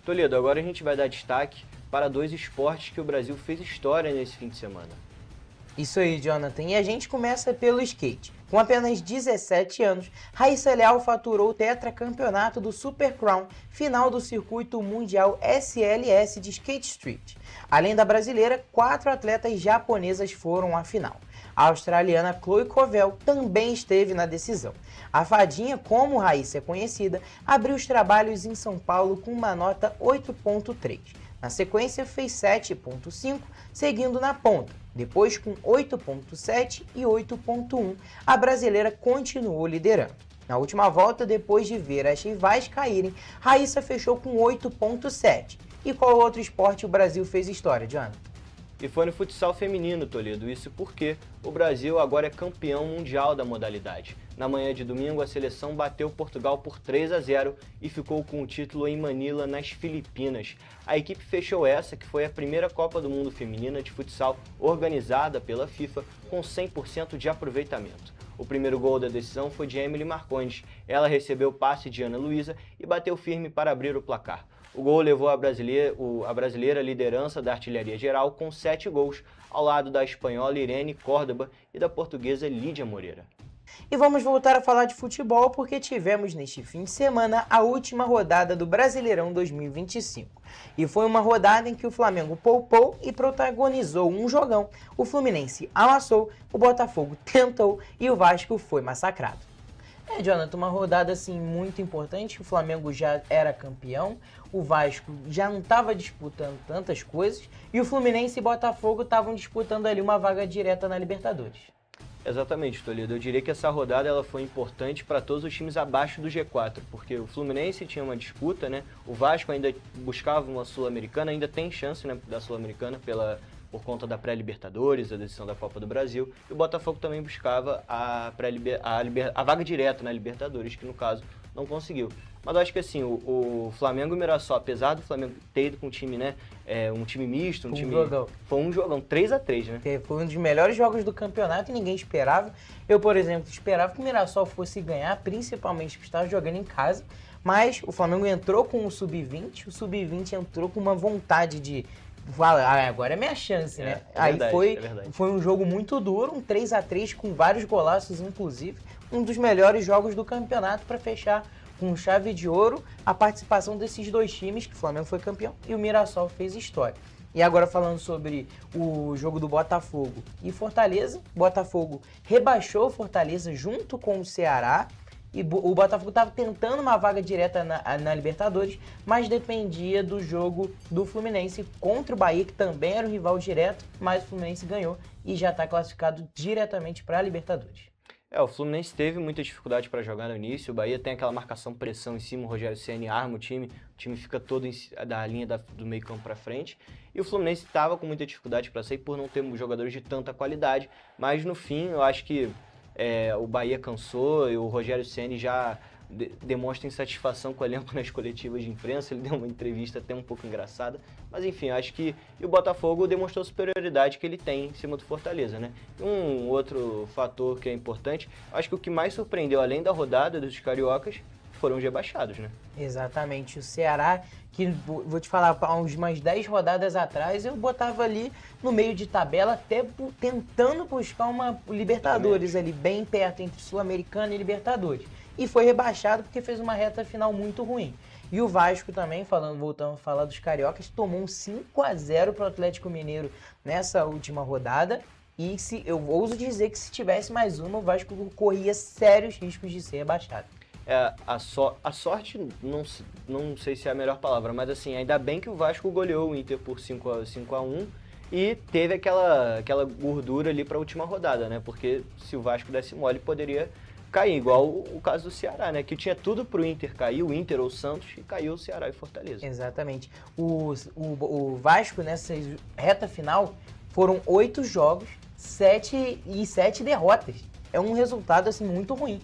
[SPEAKER 18] Toledo, agora a gente vai dar destaque para 2 esportes que o Brasil fez história nesse fim de semana.
[SPEAKER 3] Isso aí, Jonathan. E a gente começa pelo skate. Com apenas 17 anos, Raíssa Leal faturou o tetracampeonato do Super Crown, final do circuito mundial SLS de Skate Street. Além da brasileira, 4 atletas japonesas foram à final. A australiana Chloe Covell também esteve na decisão. A fadinha, como Raíssa é conhecida, abriu os trabalhos em São Paulo com uma nota 8.3. Na sequência, fez 7.5, seguindo na ponta. Depois, com 8.7 e 8.1, a brasileira continuou liderando. Na última volta, depois de ver as rivais caírem, Raíssa fechou com 8.7. E qual outro esporte o Brasil fez história, Jonathan?
[SPEAKER 18] E foi no futsal feminino, Toledo, isso porque o Brasil agora é campeão mundial da modalidade. Na manhã de domingo, a seleção bateu Portugal por 3-0 e ficou com o título em Manila, nas Filipinas. A equipe fechou essa, que foi a primeira Copa do Mundo feminina de futsal organizada pela FIFA, com 100% de aproveitamento. O primeiro gol da decisão foi de Emily Marcondes. Ela recebeu o passe de Ana Luísa e bateu firme para abrir o placar. O gol levou a brasileira à liderança da artilharia geral com 7 gols, ao lado da espanhola Irene Córdoba e da portuguesa Lídia Moreira.
[SPEAKER 3] E vamos voltar a falar de futebol porque tivemos neste fim de semana a última rodada do Brasileirão 2025. E foi uma rodada em que o Flamengo poupou e protagonizou um jogão. O Fluminense amassou, o Botafogo tentou e o Vasco foi massacrado. Jonathan, uma rodada assim muito importante. O Flamengo já era campeão, o Vasco já não estava disputando tantas coisas e o Fluminense e Botafogo estavam disputando ali uma vaga direta na Libertadores.
[SPEAKER 18] Exatamente, Toledo. Eu diria que essa rodada ela foi importante para todos os times abaixo do G4, porque o Fluminense tinha uma disputa, né? O Vasco ainda buscava uma Sul-Americana, ainda tem chance, né, da Sul-Americana por conta da pré-Libertadores, a decisão da Copa do Brasil, e o Botafogo também buscava a vaga direta na Libertadores, que no caso não conseguiu. Mas eu acho que assim, o Flamengo e o Mirassol, apesar do Flamengo ter ido com um time, né, um time misto, foi um jogão 3-3, né?
[SPEAKER 3] Foi um dos melhores jogos do campeonato e ninguém esperava. Eu, por exemplo, esperava que o Mirassol fosse ganhar, principalmente porque estava jogando em casa, mas o Flamengo entrou com o Sub-20, o Sub-20 entrou com uma vontade de agora é minha chance, né? Aí foi um jogo muito duro, um 3-3 com vários golaços, inclusive. Um dos melhores jogos do campeonato para fechar com chave de ouro a participação desses 2 times, que o Flamengo foi campeão e o Mirassol fez história. E agora falando sobre o jogo do Botafogo e Fortaleza, Botafogo rebaixou Fortaleza junto com o Ceará. E o Botafogo estava tentando uma vaga direta na Libertadores, mas dependia do jogo do Fluminense contra o Bahia, que também era o rival direto, mas o Fluminense ganhou e já está classificado diretamente para a Libertadores.
[SPEAKER 18] O Fluminense teve muita dificuldade para jogar no início, o Bahia tem aquela marcação-pressão em cima, o Rogério Ceni arma o time fica todo da linha do meio campo para frente, e o Fluminense estava com muita dificuldade para sair por não ter jogadores de tanta qualidade, mas no fim eu acho que o Bahia cansou e o Rogério Ceni já demonstra insatisfação com o elenco nas coletivas de imprensa. Ele deu uma entrevista até um pouco engraçada, mas enfim, acho que o Botafogo demonstrou a superioridade que ele tem em cima do Fortaleza, né? Um outro fator que é importante, acho que o que mais surpreendeu, além da rodada dos cariocas, foram rebaixados, né?
[SPEAKER 3] Exatamente. O Ceará, que vou te falar, há umas 10 rodadas atrás, eu botava ali no meio de tabela, até tentando buscar uma Libertadores ali, bem perto entre Sul-Americana e Libertadores. E foi rebaixado porque fez uma reta final muito ruim. E o Vasco também, voltando a falar dos cariocas, tomou um 5-0 para o Atlético Mineiro nessa última rodada. E eu ouso dizer que se tivesse mais uma, o Vasco corria sérios riscos de ser rebaixado.
[SPEAKER 18] A sorte, não sei se é a melhor palavra, mas assim, ainda bem que o Vasco goleou o Inter por 5-1 e teve aquela gordura ali para a última rodada, né? Porque se o Vasco desse mole, poderia cair, igual o caso do Ceará, né? Que tinha tudo pro Inter cair, o Inter ou o Santos, e caiu o Ceará e Fortaleza.
[SPEAKER 3] Exatamente. O Vasco, nessa reta final, foram 8 jogos, 7 derrotas. É um resultado, assim, muito ruim.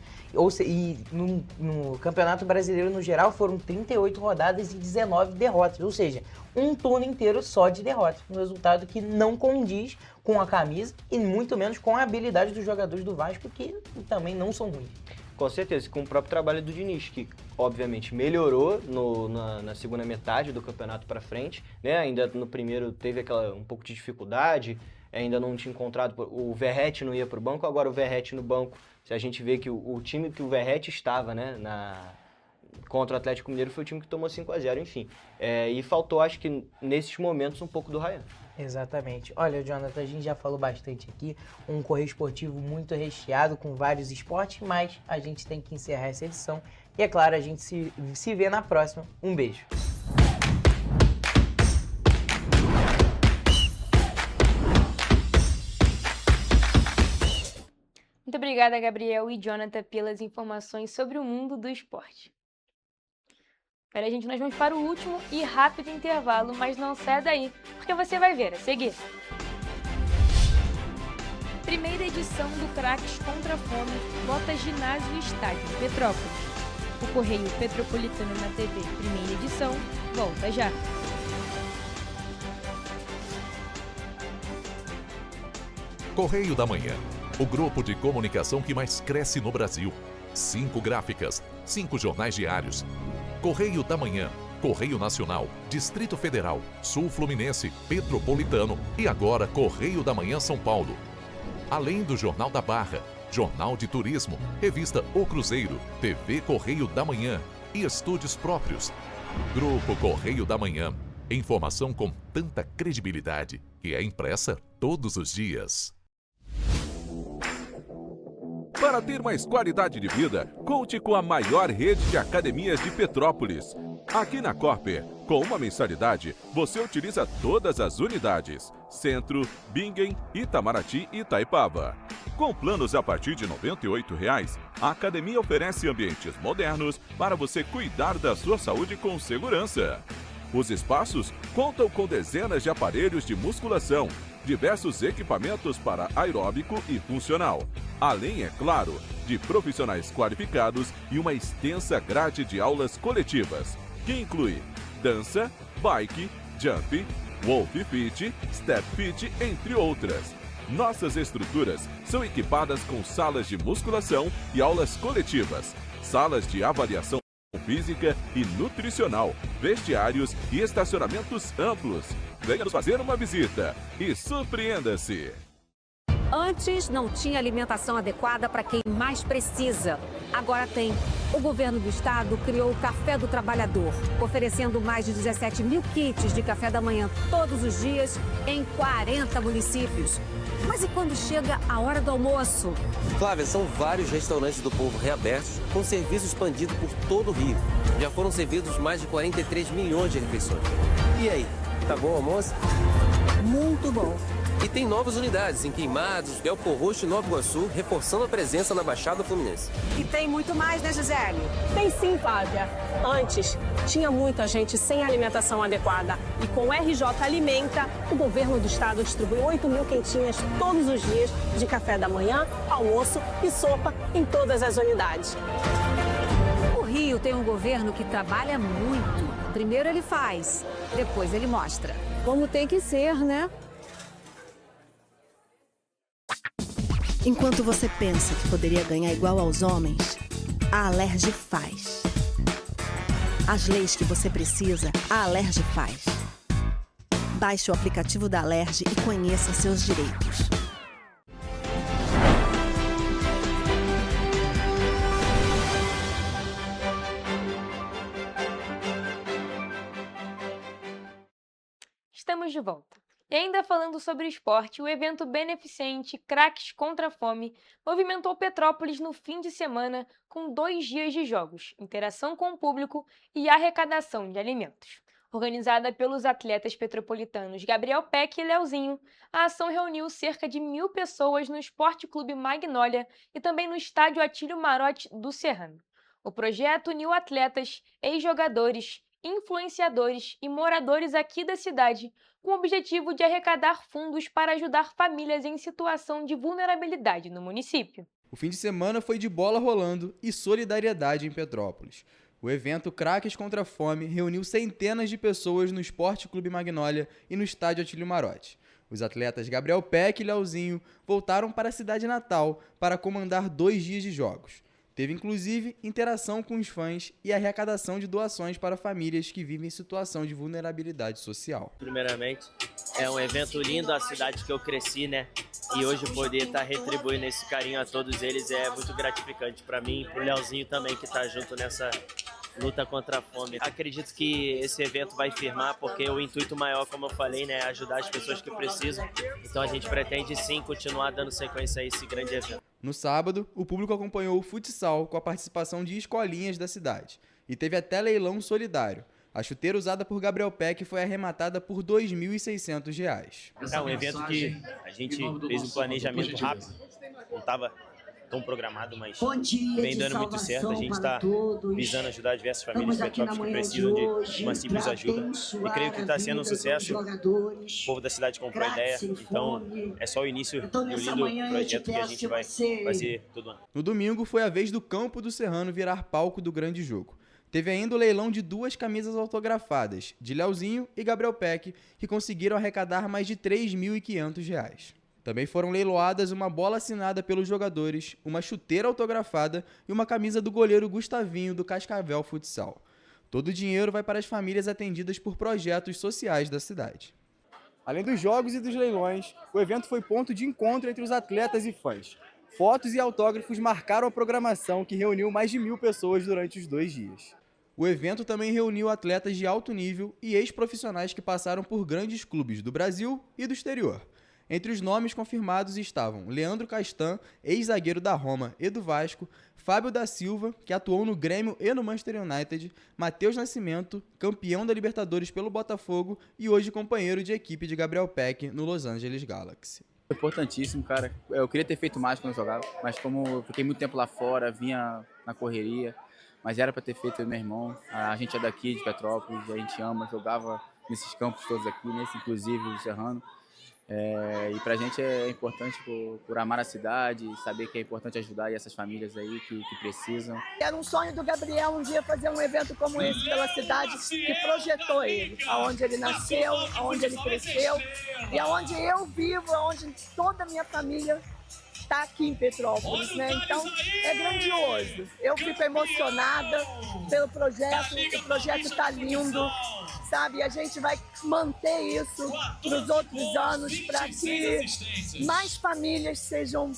[SPEAKER 3] E no Campeonato Brasileiro, no geral, foram 38 rodadas e 19 derrotas. Ou seja, um turno inteiro só de derrotas. Um resultado que não condiz com a camisa e muito menos com a habilidade dos jogadores do Vasco, que também não são ruins.
[SPEAKER 18] Com certeza, com o próprio trabalho do Diniz, que obviamente melhorou na segunda metade do campeonato para frente, né? Ainda no primeiro teve um pouco de dificuldade, ainda não tinha encontrado, o Verratti não ia para o banco, agora o Verratti no banco, se a gente vê que o time que o Verratti estava, né, contra o Atlético Mineiro foi o time que tomou 5-0, enfim. E faltou, acho que nesses momentos, um pouco do Ryan.
[SPEAKER 3] Exatamente. Olha, Jonathan, a gente já falou bastante aqui, um Correio Esportivo muito recheado com vários esportes, mas a gente tem que encerrar essa edição. E é claro, a gente se vê na próxima. Um beijo.
[SPEAKER 1] Muito obrigada, Gabriel e Jonathan, pelas informações sobre o mundo do esporte. Agora, gente, nós vamos para o último e rápido intervalo, mas não sai daí, porque você vai ver a seguir. Primeira edição do Craques contra a Fome bota ginásio e estádio em Petrópolis. O Correio Petropolitano na TV, primeira edição, volta já.
[SPEAKER 17] Correio da Manhã, o grupo de comunicação que mais cresce no Brasil. 5 gráficas, 5 jornais diários. Correio da Manhã, Correio Nacional, Distrito Federal, Sul Fluminense, Petropolitano e agora Correio da Manhã São Paulo. Além do Jornal da Barra, Jornal de Turismo, Revista O Cruzeiro, TV Correio da Manhã e estúdios próprios. Grupo Correio da Manhã, informação com tanta credibilidade que é impressa todos os dias.
[SPEAKER 19] Para ter mais qualidade de vida, conte com a maior rede de academias de Petrópolis. Aqui na Corper, com uma mensalidade, você utiliza todas as unidades: Centro, Bingen, Itamaraty e Itaipava. Com planos a partir de R$ 98,00, a academia oferece ambientes modernos para você cuidar da sua saúde com segurança. Os espaços contam com dezenas de aparelhos de musculação, diversos equipamentos para aeróbico e funcional, além, é claro, de profissionais qualificados e uma extensa grade de aulas coletivas, que inclui dança, bike, jump, wolf fit, step fit, entre outras. Nossas estruturas são equipadas com salas de musculação e aulas coletivas, salas de avaliação física e nutricional, vestiários e estacionamentos amplos. Venha nos fazer uma visita e surpreenda-se!
[SPEAKER 14] Antes não tinha alimentação adequada para quem mais precisa. Agora tem. O governo do estado criou o Café do Trabalhador, oferecendo mais de 17 mil kits de café da manhã todos os dias em 40 municípios. Mas e quando chega a hora do almoço?
[SPEAKER 15] Flávia, são vários restaurantes do povo reabertos com serviço expandido por todo o Rio. Já foram servidos mais de 43 milhões de refeições. E aí, tá bom o almoço?
[SPEAKER 14] Muito bom.
[SPEAKER 15] E tem novas unidades em Queimados, Belfor Roxo e Nova Iguaçu, reforçando a presença na Baixada Fluminense.
[SPEAKER 14] E tem muito mais, né, Gisele?
[SPEAKER 16] Tem sim, Flávia. Antes, tinha muita gente sem alimentação adequada. E com o RJ Alimenta, o governo do estado distribui 8 mil quentinhas todos os dias de café da manhã, almoço e sopa em todas as unidades.
[SPEAKER 14] O Rio tem um governo que trabalha muito. Primeiro ele faz, depois ele mostra. Como tem que ser, né?
[SPEAKER 10] Enquanto você pensa que poderia ganhar igual aos homens, a Alerj faz. As leis que você precisa, a Alerj faz. Baixe o aplicativo da Alerj e conheça seus direitos.
[SPEAKER 1] Estamos de volta. E ainda falando sobre esporte, o evento beneficente Craques contra a Fome movimentou Petrópolis no fim de semana com 2 dias de jogos, interação com o público e arrecadação de alimentos. Organizada pelos atletas petropolitanos Gabriel Peck e Leozinho, a ação reuniu cerca de 1.000 pessoas no Esporte Clube Magnólia e também no Estádio Atílio Marotti do Serrano. O projeto uniu atletas, ex-jogadores, influenciadores e moradores aqui da cidade com o objetivo de arrecadar fundos para ajudar famílias em situação de vulnerabilidade no município.
[SPEAKER 20] O fim de semana foi de bola rolando e solidariedade em Petrópolis. O evento Craques contra a Fome reuniu centenas de pessoas no Esporte Clube Magnólia e no Estádio Atílio Marotti. Os atletas Gabriel Peck e Leozinho voltaram para a cidade natal para comandar 2 dias de jogos. Teve inclusive interação com os fãs e arrecadação de doações para famílias que vivem em situação de vulnerabilidade social.
[SPEAKER 21] Primeiramente, é um evento lindo, a cidade que eu cresci, né? E hoje poder estar retribuindo esse carinho a todos eles é muito gratificante para mim e para o Leozinho também, que está junto nessa luta contra a fome. Acredito que esse evento vai firmar, porque o intuito maior, como eu falei, né, é ajudar as pessoas que precisam. Então a gente pretende sim continuar dando sequência a esse grande evento.
[SPEAKER 20] No sábado, o público acompanhou o futsal com a participação de escolinhas da cidade. E teve até leilão solidário. A chuteira usada por Gabriel Peck foi arrematada por R$ 2.600.
[SPEAKER 21] É um evento que a gente fez um planejamento rápido, não estava tão programado, mas vem dando muito certo. A gente está visando ajudar diversas famílias de Petrópolis que precisam de uma simples ajuda. E creio que está sendo um sucesso. O povo da cidade comprou a ideia, então é só o início de um lindo projeto que a gente vai fazer todo ano.
[SPEAKER 20] No domingo foi a vez do Campo do Serrano virar palco do grande jogo. Teve ainda o leilão de 2 camisas autografadas, de Leozinho e Gabriel Peck, que conseguiram arrecadar mais de R$ 3.500. Também foram leiloadas uma bola assinada pelos jogadores, uma chuteira autografada e uma camisa do goleiro Gustavinho do Cascavel Futsal. Todo o dinheiro vai para as famílias atendidas por projetos sociais da cidade.
[SPEAKER 22] Além dos jogos e dos leilões, o evento foi ponto de encontro entre os atletas e fãs. Fotos e autógrafos marcaram a programação, que reuniu mais de 1.000 pessoas durante os 2 dias.
[SPEAKER 20] O evento também reuniu atletas de alto nível e ex-profissionais que passaram por grandes clubes do Brasil e do exterior. Entre os nomes confirmados estavam Leandro Castan, ex-zagueiro da Roma e do Vasco, Fábio da Silva, que atuou no Grêmio e no Manchester United, Matheus Nascimento, campeão da Libertadores pelo Botafogo e hoje companheiro de equipe de Gabriel Peck no Los Angeles Galaxy.
[SPEAKER 23] Importantíssimo, cara. Eu queria ter feito mais quando eu jogava, mas como eu fiquei muito tempo lá fora, vinha na correria, mas era para ter feito eu e meu irmão. A gente é daqui, de Petrópolis, a gente ama, jogava nesses campos todos aqui, nesse inclusive o Serrano. E pra gente é importante por amar a cidade, saber que é importante ajudar essas famílias aí que precisam.
[SPEAKER 24] Era um sonho do Gabriel um dia fazer um evento como esse pela cidade que projetou ele, aonde ele nasceu, aonde ele cresceu e aonde eu vivo, aonde toda a minha família está aqui em Petrópolis, né? Então é grandioso. Eu fico emocionada pelo projeto, o projeto está lindo. Sabe, a gente vai manter isso para os outros anos, para que mais famílias sejam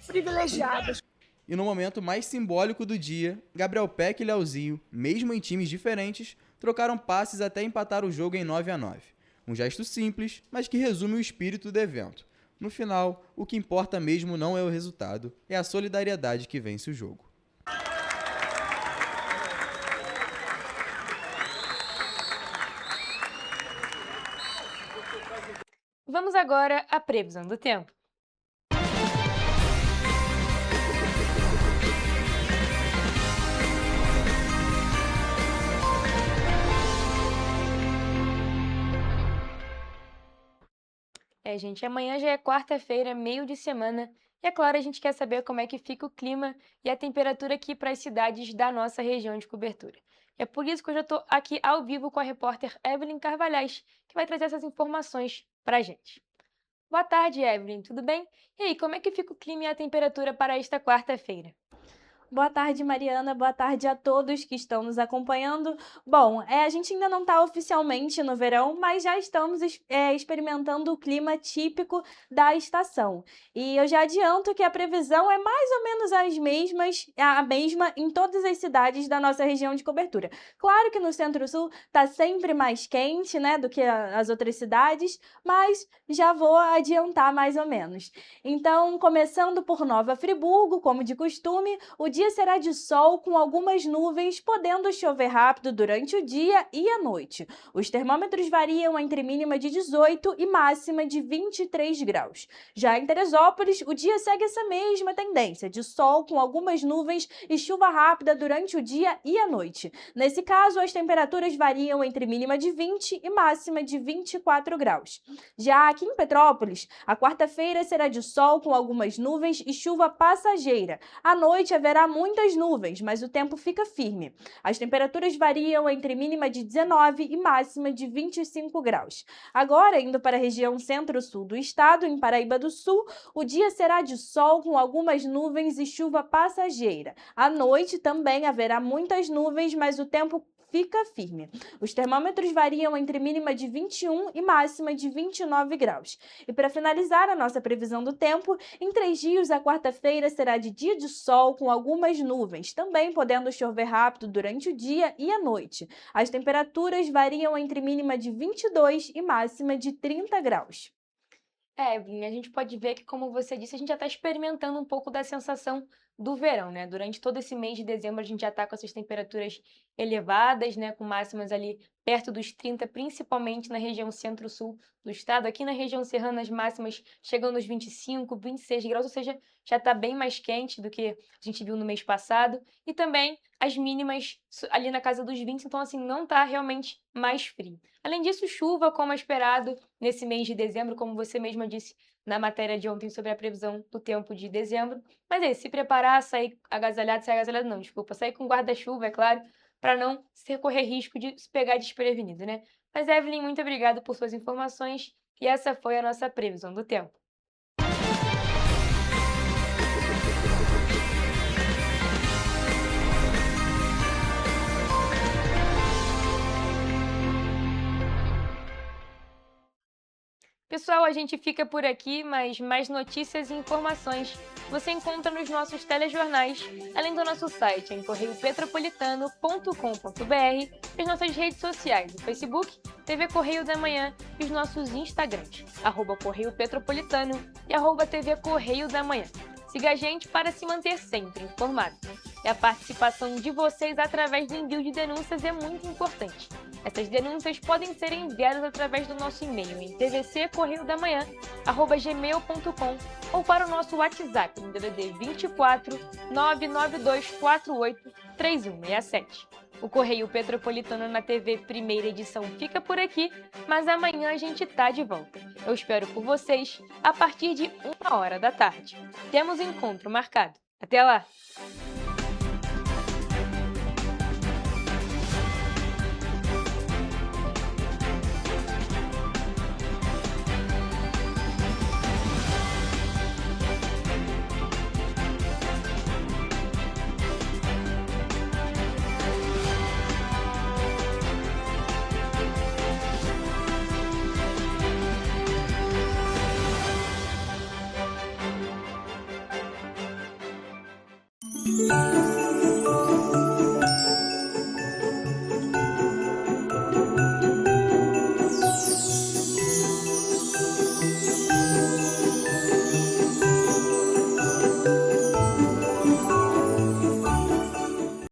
[SPEAKER 24] privilegiadas.
[SPEAKER 20] E no momento mais simbólico do dia, Gabriel Peck e Leozinho, mesmo em times diferentes, trocaram passes até empatar o jogo em 9-9. Um gesto simples, mas que resume o espírito do evento. No final, o que importa mesmo não é o resultado, é a solidariedade que vence o jogo.
[SPEAKER 1] Vamos agora à previsão do tempo. Gente, amanhã já é quarta-feira, meio de semana, e é claro, a gente quer saber como é que fica o clima e a temperatura aqui para as cidades da nossa região de cobertura. É por isso que eu já estou aqui ao vivo com a repórter Evelyn Carvalhais, que vai trazer essas informações para a gente. Boa tarde, Evelyn, tudo bem? E aí, como é que fica o clima e a temperatura para esta quarta-feira?
[SPEAKER 2] Boa tarde, Mariana. Boa tarde a todos que estão nos acompanhando. Bom, a gente ainda não está oficialmente no verão, mas já estamos experimentando o clima típico da estação. E eu já adianto que a previsão é mais ou menos a mesma em todas as cidades da nossa região de cobertura. Claro que no Centro-Sul está sempre mais quente, né, do que as outras cidades, mas já vou adiantar mais ou menos. Então, começando por Nova Friburgo, como de costume, o dia será de sol com algumas nuvens, podendo chover rápido durante o dia e a noite. Os termômetros variam entre mínima de 18 e máxima de 23 graus. Já em Teresópolis, o dia segue essa mesma tendência, de sol com algumas nuvens e chuva rápida durante o dia e a noite. Nesse caso, as temperaturas variam entre mínima de 20 e máxima de 24 graus. Já aqui em Petrópolis, a quarta-feira será de sol com algumas nuvens e chuva passageira. À noite haverá muitas nuvens, mas o tempo fica firme. As temperaturas variam entre mínima de 19 e máxima de 25 graus. Agora, indo para a região centro-sul do estado, em Paraíba do Sul, o dia será de sol com algumas nuvens e chuva passageira. À noite também haverá muitas nuvens, mas o tempo fica firme. Os termômetros variam entre mínima de 21 e máxima de 29 graus. E para finalizar a nossa previsão do tempo, em 3 dias a quarta-feira será de dia de sol com algumas nuvens, também podendo chover rápido durante o dia e a noite. As temperaturas variam entre mínima de 22 e máxima de 30 graus.
[SPEAKER 1] Evelyn, a gente pode ver que, como você disse, a gente já está experimentando um pouco da sensação do verão, né? Durante todo esse mês de dezembro, a gente já está com essas temperaturas elevadas, né? Com máximas ali perto dos 30, principalmente na região centro-sul do estado. Aqui na região serrana, as máximas chegam nos 25, 26 graus, ou seja, já está bem mais quente do que a gente viu no mês passado. E também as mínimas ali na casa dos 20, então assim, não está realmente mais frio. Além disso, chuva, como é esperado nesse mês de dezembro, como você mesma disse na matéria de ontem sobre a previsão do tempo de dezembro. Mas se preparar, sair agasalhado não, desculpa, sair com guarda-chuva, é claro, para não correr risco de se pegar desprevenido, né? Mas, Evelyn, muito obrigada por suas informações e essa foi a nossa previsão do tempo. Pessoal, a gente fica por aqui, mas mais notícias e informações você encontra nos nossos telejornais, além do nosso site em correiopetropolitano.com.br, as nossas redes sociais, o Facebook, TV Correio da Manhã e os nossos Instagrams, @Correio Petropolitano e @TV Correio da Manhã. Siga a gente para se manter sempre informado. E a participação de vocês através do envio de denúncias é muito importante. Essas denúncias podem ser enviadas através do nosso e-mail em tvccorreiodamanhã@gmail.com ou para o nosso WhatsApp em DDD 24 99248 3167. O Correio Petropolitano na TV primeira edição fica por aqui, mas amanhã a gente tá de volta. Eu espero por vocês a partir de 1h da tarde. Temos encontro marcado. Até lá!